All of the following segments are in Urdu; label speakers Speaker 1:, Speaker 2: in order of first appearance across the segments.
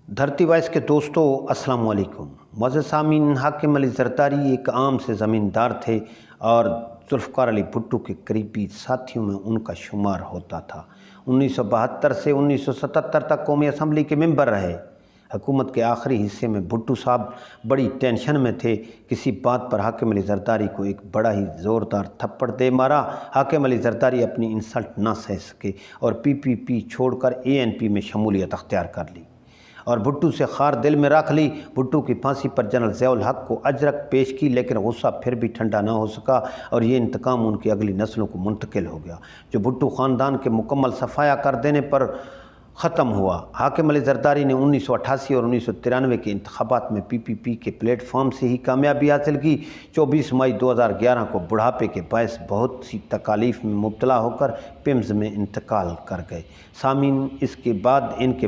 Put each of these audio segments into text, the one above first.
Speaker 1: دھرتی وائس کے دوستو السلام علیکم۔ معزز سامعین، حاکم علی زرداری ایک عام سے زمیندار تھے اور ذوالفقار علی بھٹو کے قریبی ساتھیوں میں ان کا شمار ہوتا تھا۔ 1972 سے 1977 تک قومی اسمبلی کے ممبر رہے۔ حکومت کے آخری حصے میں بھٹو صاحب بڑی ٹینشن میں تھے۔ کسی بات پر حاکم علی زرداری کو ایک بڑا ہی زوردار تھپڑ دے مارا۔ حاکم علی زرداری اپنی انسلٹ نہ سہ سکے اور پی چھوڑ کر ANP میں شمولیت اختیار کر لی اور بھٹو سے خار دل میں رکھ لی۔ بھٹو کی پھانسی پر جنرل ضیاء الحق کو اجرک پیش کی، لیکن غصہ پھر بھی ٹھنڈا نہ ہو سکا اور یہ انتقام ان کی اگلی نسلوں کو منتقل ہو گیا، جو بھٹو خاندان کے مکمل صفایا کر دینے پر ختم ہوا۔ حاکم علی زرداری نے 1988 اور 1993 کے انتخابات میں PPP کے پلیٹ فارم سے ہی کامیابی حاصل کی۔ 24 مئی 2011 کو بڑھاپے کے باعث بہت سی تکالیف میں مبتلا ہو کر PIMS میں انتقال کر گئے۔ سامعین، اس کے بعد ان کے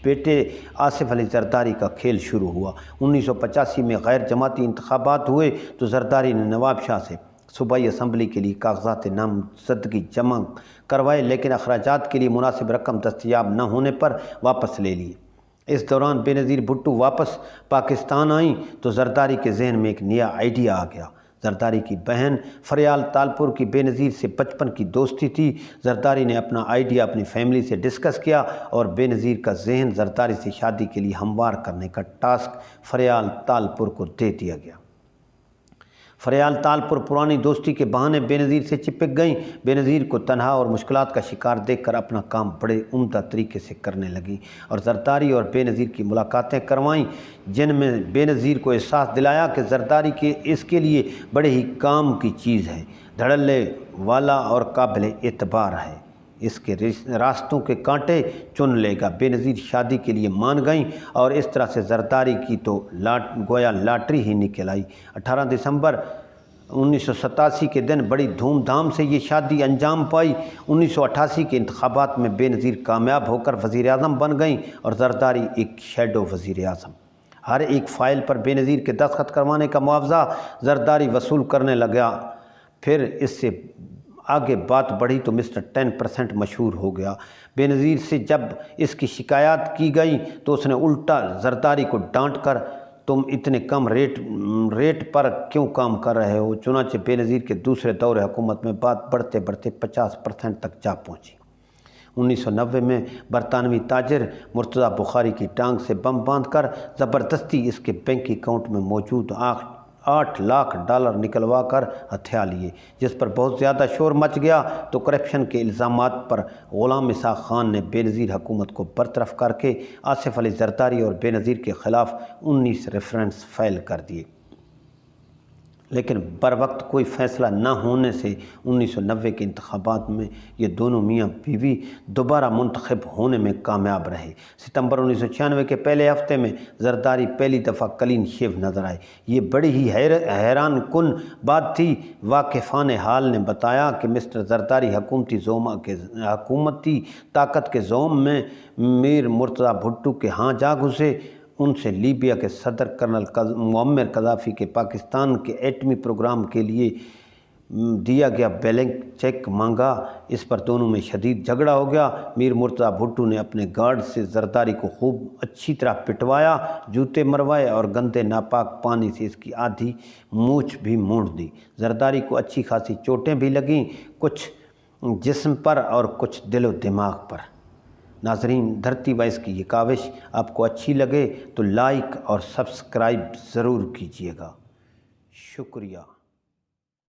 Speaker 1: بیٹے آصف علی زرداری کا کھیل شروع ہوا۔ 1985 میں غیر جماعتی انتخابات ہوئے تو زرداری نے نواب شاہ سے صوبائی اسمبلی کے لیے کاغذات نامزدگی جمع کروائے، لیکن اخراجات کے لیے مناسب رقم دستیاب نہ ہونے پر واپس لے لیے۔ اس دوران بے نظیر بھٹو واپس پاکستان آئیں تو زرداری کے ذہن میں ایک نیا آئیڈیا آ گیا۔ زرداری کی بہن فریال تالپور کی بے نظیر سے بچپن کی دوستی تھی۔ زرداری نے اپنا آئیڈیا اپنی فیملی سے ڈسکس کیا اور بے نظیر کا ذہن زرداری سے شادی کے لیے ہموار کرنے کا ٹاسک فریال تالپور کو دے دیا گیا۔ فریال تالپور پرانی دوستی کے بہانے بے نظیر سے چپک گئیں۔ بے نظیر کو تنہا اور مشکلات کا شکار دیکھ کر اپنا کام بڑے عمدہ طریقے سے کرنے لگیں اور زرداری اور بے نظیر کی ملاقاتیں کروائیں، جن میں بے نظیر کو احساس دلایا کہ زرداری کے اس کے لیے بڑے ہی کام کی چیز ہے، دھڑلے والا اور قابل اعتبار ہے، اس کے راستوں کے کانٹے چن لے گا۔ بے نظیر شادی کے لیے مان گئیں اور اس طرح سے زرداری کی تو گویا لاٹری ہی نکل آئی۔ 18 دسمبر 1987 کے دن بڑی دھوم دھام سے یہ شادی انجام پائی۔ 1988 کے انتخابات میں بے نظیر کامیاب ہو کر وزیر اعظم بن گئیں اور زرداری ایک شیڈو وزیر اعظم۔ ہر ایک فائل پر بے نظیر کے دستخط کروانے کا معاوضہ زرداری وصول کرنے لگا۔ پھر اس سے آگے بات بڑھی تو مسٹر 10% مشہور ہو گیا۔ بے نظیر سے جب اس کی شکایات کی گئی تو اس نے الٹا زرداری کو ڈانٹ کر تم اتنے کم ریٹ پر کیوں کام کر رہے ہو؟ چنانچہ بے نظیر کے دوسرے دور حکومت میں بات بڑھتے بڑھتے 50% تک جا پہنچی۔ 1990 میں برطانوی تاجر مرتضیٰ بخاری کی ٹانگ سے بم باندھ کر زبردستی اس کے بینک اکاؤنٹ میں موجود $8 لاکھ نکلوا کر ہتھیا لیے، جس پر بہت زیادہ شور مچ گیا تو کرپشن کے الزامات پر غلام اسحاق خان نے بے نظیر حکومت کو برطرف کر کے آصف علی زرداری اور بے نظیر کے خلاف 19 ریفرنس فائل کر دیے، لیکن بر وقت کوئی فیصلہ نہ ہونے سے 1990 کے انتخابات میں یہ دونوں میاں بیوی دوبارہ منتخب ہونے میں کامیاب رہے۔ ستمبر 1996 کے پہلے ہفتے میں زرداری پہلی دفعہ کلین شیو نظر آئے۔ یہ بڑی ہی حیران کن بات تھی۔ واقفان حال نے بتایا کہ مسٹر زرداری حکومتی طاقت کے زوم میں میر مرتضیٰ بھٹو کے ہاں جا گھسے۔ ان سے لیبیا کے صدر کرنل معمر قذافی کے پاکستان کے ایٹمی پروگرام کے لیے دیا گیا بلینک چیک مانگا۔ اس پر دونوں میں شدید جھگڑا ہو گیا۔ میر مرتضیٰ بھٹو نے اپنے گارڈ سے زرداری کو خوب اچھی طرح پٹوایا، جوتے مروائے اور گندے ناپاک پانی سے اس کی آدھی مونچھ بھی مونڈ دی۔ زرداری کو اچھی خاصی چوٹیں بھی لگیں، کچھ جسم پر اور کچھ دل و دماغ پر۔ ناظرین، دھرتی وائس کی یہ کاوش آپ کو اچھی لگے تو لائک اور سبسکرائب ضرور کیجیے گا۔ شکریہ۔